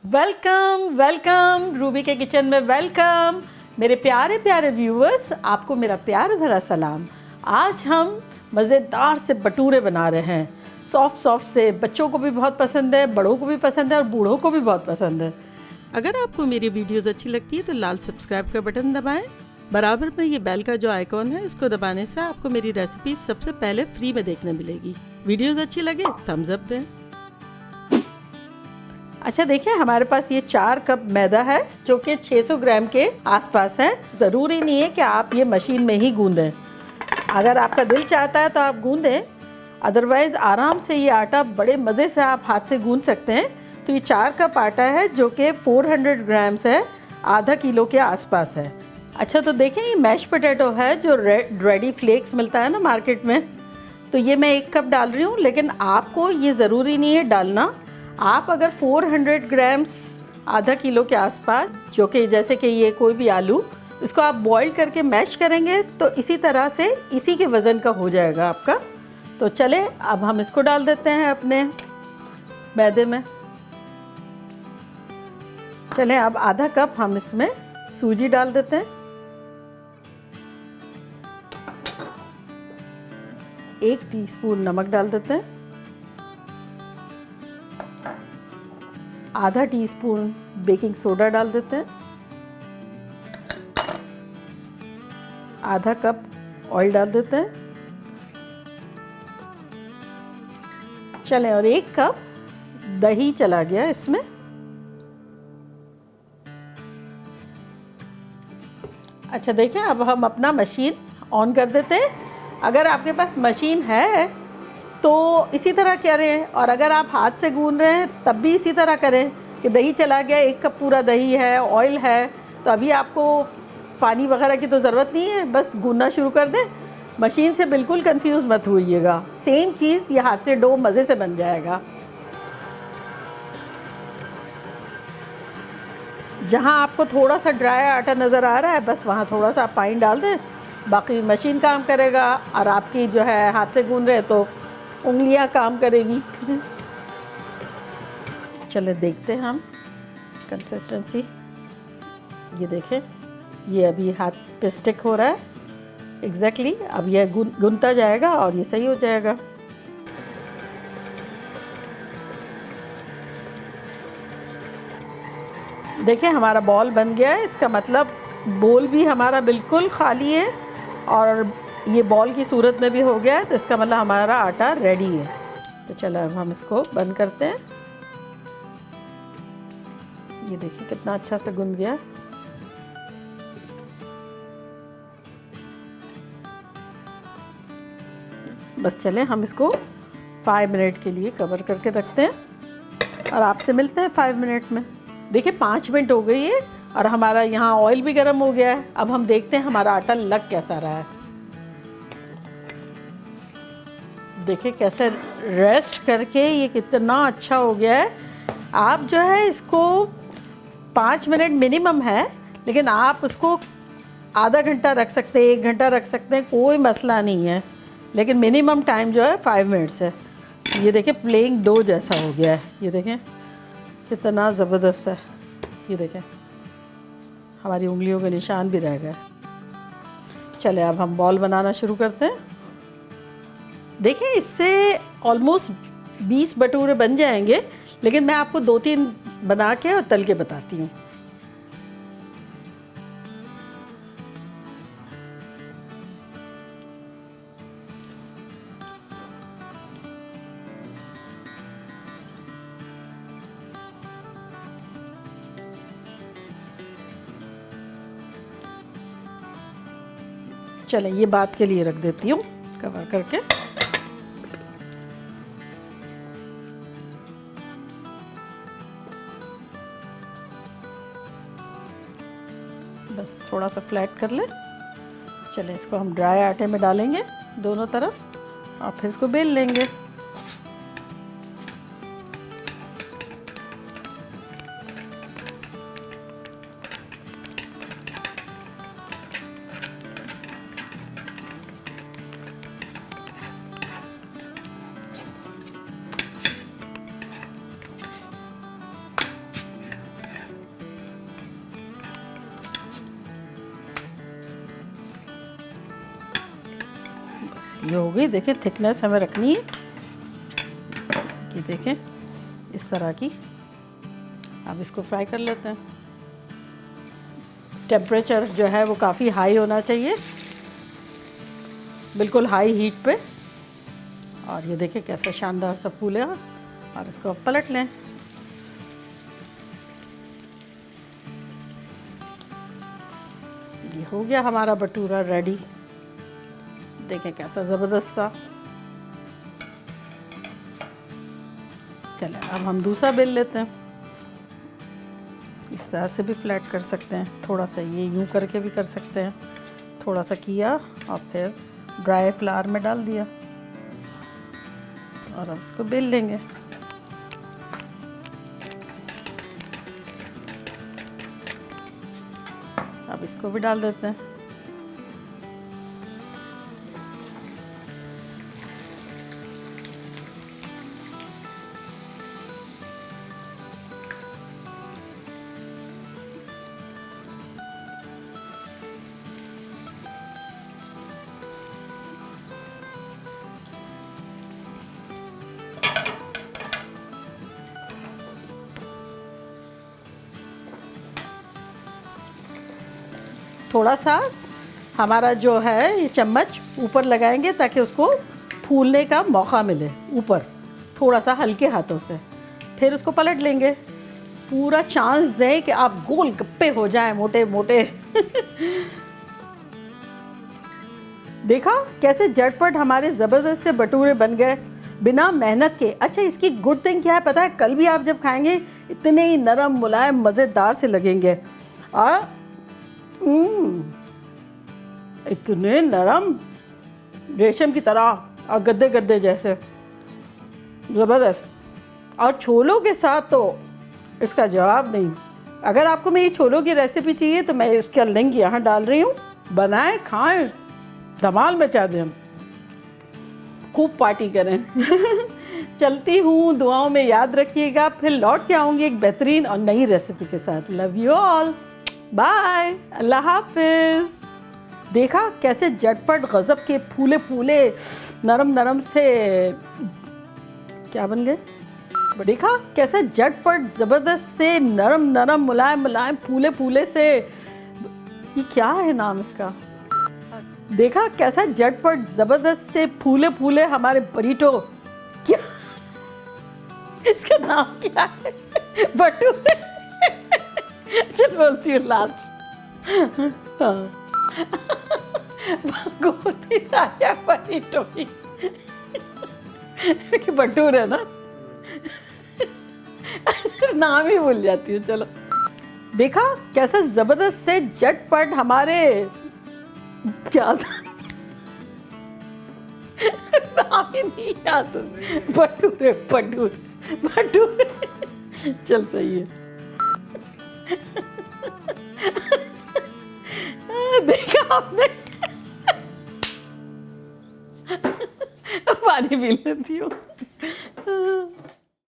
Welcome welcome Ruby के kitchen में welcome. मेरे प्यारे प्यारे व्यूअर्स, आपको मेरा प्यार भरा सलाम। आज हम मज़ेदार से भटूरे बना रहे हैं, सॉफ्ट सॉफ्ट से। बच्चों को भी बहुत पसंद है, बड़ों को भी पसंद है और बूढ़ों को भी बहुत पसंद है। अगर आपको मेरी वीडियोस अच्छी लगती है तो लाल सब्सक्राइब का बटन दबाएं। बराबर में ये बेल का जो आइकॉन है इसको दबाने से आपको मेरी रेसिपी सबसे पहले फ्री में देखने मिलेगी। वीडियोस अच्छी लगे थम्स अप दें। अच्छा देखिए, हमारे पास ये 4 कप मैदा है जो कि 600 ग्राम के आसपास है। ज़रूरी नहीं है कि आप ये मशीन में ही गूंदें। अगर आपका दिल चाहता है तो आप गूंदें, अदरवाइज़ आराम से ये आटा बड़े मज़े से आप हाथ से गूंद सकते हैं। तो ये 4 कप आटा है जो कि 400 ग्राम्स है, आधा किलो के आसपास है। अच्छा तो देखें, ये मैश पोटैटो है जो रेडी फ्लेक्स मिलता है ना मार्केट में, तो ये मैं 1 कप डाल रही हूँ। लेकिन आपको ये ज़रूरी नहीं है डालना। आप अगर 400 ग्राम्स, आधा किलो के आसपास, जो कि जैसे कि ये कोई भी आलू, इसको आप बॉईल करके मैश करेंगे तो इसी तरह से इसी के वज़न का हो जाएगा आपका। तो चले अब हम इसको डाल देते हैं अपने मैदे में। चलें अब आधा कप हम इसमें सूजी डाल देते हैं, 1 टीस्पून नमक डाल देते हैं, आधा टीस्पून बेकिंग सोडा डाल देते हैं, आधा कप ऑयल डाल देते हैं। चलें और 1 कप दही चला गया इसमें। अच्छा देखिए, अब हम अपना मशीन ऑन कर देते हैं। अगर आपके पास मशीन है तो इसी तरह करें, और अगर आप हाथ से गूंद रहे हैं तब भी इसी तरह करें कि दही चला गया, 1 कप पूरा दही है, ऑयल है, तो अभी आपको पानी वगैरह की तो ज़रूरत नहीं है, बस गूंदना शुरू कर दें। मशीन से बिल्कुल कंफ्यूज मत होइएगा, सेम चीज़ ये हाथ से डो मज़े से बन जाएगा। जहाँ आपको थोड़ा सा ड्राई आटा नज़र आ रहा है, बस वहाँ थोड़ा सा आप पानी डाल दें, बाकी मशीन काम करेगा। और आपकी जो है हाथ से गूंद रहे हैं तो उंगलियां काम करेगी। चले देखते हैं हम कंसिस्टेंसी। ये देखें, ये अभी हाथ पे स्टिक हो रहा है एग्जैक्टली। अब ये गूंदता जाएगा और ये सही हो जाएगा। देखें हमारा बॉल बन गया है, इसका मतलब बोल भी हमारा बिल्कुल खाली है और ये बॉल की सूरत में भी हो गया है, तो इसका मतलब हमारा आटा रेडी है। तो चलो अब हम इसको बंद करते हैं। ये देखिए कितना अच्छा से गुंद गया। बस चले हम इसको 5 मिनट के लिए कवर करके रखते हैं और आपसे मिलते हैं 5 मिनट में। देखिए 5 मिनट हो गई है और हमारा यहाँ ऑयल भी गर्म हो गया है। अब हम देखते हैं हमारा आटा लग कैसा रहा है। देखिए कैसे रेस्ट करके ये कितना अच्छा हो गया है। आप जो है इसको 5 मिनट मिनिमम है, लेकिन आप उसको आधा घंटा रख सकते हैं, 1 घंटा रख सकते हैं, कोई मसला नहीं है। लेकिन मिनिमम टाइम जो है 5 मिनट्स है। ये देखें प्लेइंग डो जैसा हो गया है। ये देखें कितना ज़बरदस्त है। ये देखें हमारी उंगलियों के निशान भी रह गए। चले अब हम बॉल बनाना शुरू करते हैं। देखिए इससे ऑलमोस्ट 20 भटूरे बन जाएंगे, लेकिन मैं आपको 2-3 बना के और तल के बताती हूँ। चलें ये बात के लिए रख देती हूँ कवर करके। बस थोड़ा सा फ्लैट कर ले। चलें इसको हम ड्राई आटे में डालेंगे दोनों तरफ और फिर इसको बेल लेंगे। ये हो गई। देखें थिकनेस हमें रखनी है, ये देखें इस तरह की। अब इसको फ्राई कर लेते हैं। टेम्परेचर जो है वो काफ़ी हाई होना चाहिए, बिल्कुल हाई हीट पे। और ये देखें कैसा शानदार सा फूला। और इसको अब पलट लें। ये हो गया हमारा भटूरा रेडी। देखें कैसा ज़बरदस्त सा। चलें अब हम दूसरा बेल लेते हैं। इस तरह से भी फ्लैट कर सकते हैं, थोड़ा सा ये यूं करके भी कर सकते हैं। थोड़ा सा किया और फिर ड्राई फ्लावर में डाल दिया और अब इसको बेल लेंगे। अब इसको भी डाल देते हैं। थोड़ा सा हमारा जो है ये चम्मच ऊपर लगाएंगे ताकि उसको फूलने का मौका मिले ऊपर, थोड़ा सा हल्के हाथों से। फिर उसको पलट लेंगे, पूरा चांस दें कि आप गोल गप्पे हो जाएं मोटे मोटे। देखा कैसे झटपट हमारे ज़बरदस्त से भटूरे बन गए बिना मेहनत के। अच्छा इसकी गुड थिंग क्या है पता है, कल भी आप जब खाएंगे इतने ही नरम मुलायम मज़ेदार से लगेंगे। और इतने नरम रेशम की तरह और गद्दे गद्दे जैसे, ज़बरदस्त। और छोलों के साथ तो इसका जवाब नहीं। अगर आपको मैं ये छोलों की रेसिपी चाहिए तो मैं इसका लिंक यहाँ डाल रही हूँ। बनाएं, खाएं, धमाल मचा दें, खूब पार्टी करें। चलती हूँ, दुआओं में याद रखिएगा। फिर लौट के आऊँगी एक बेहतरीन और नई रेसिपी के साथ। लव यू ऑल, बाय, अल्लाह हाफिज। देखा कैसे झटपट गजब के फूले फूले नरम नरम से क्या बन गए। देखा कैसे झटपट ज़बरदस्त से नरम नरम मुलायम मुलायम फूले फूले से, ये क्या है नाम इसका। देखा कैसा झटपट ज़बरदस्त से फूले फूले हमारे बरीटो, क्या इसका नाम क्या है, भटूरे। चल बोलती हूँ लास्ट। हाँ गोली राजा बरीटो की भटूरे ना, नाम ही भूल जाती हूँ। चलो देखा कैसा जबरदस्त से झटपट हमारे क्या था नाम ही नहीं याद। भटूरे भटूरे भटूरे। चल सही है। देखा आपने। पानी पी लेती हूँ।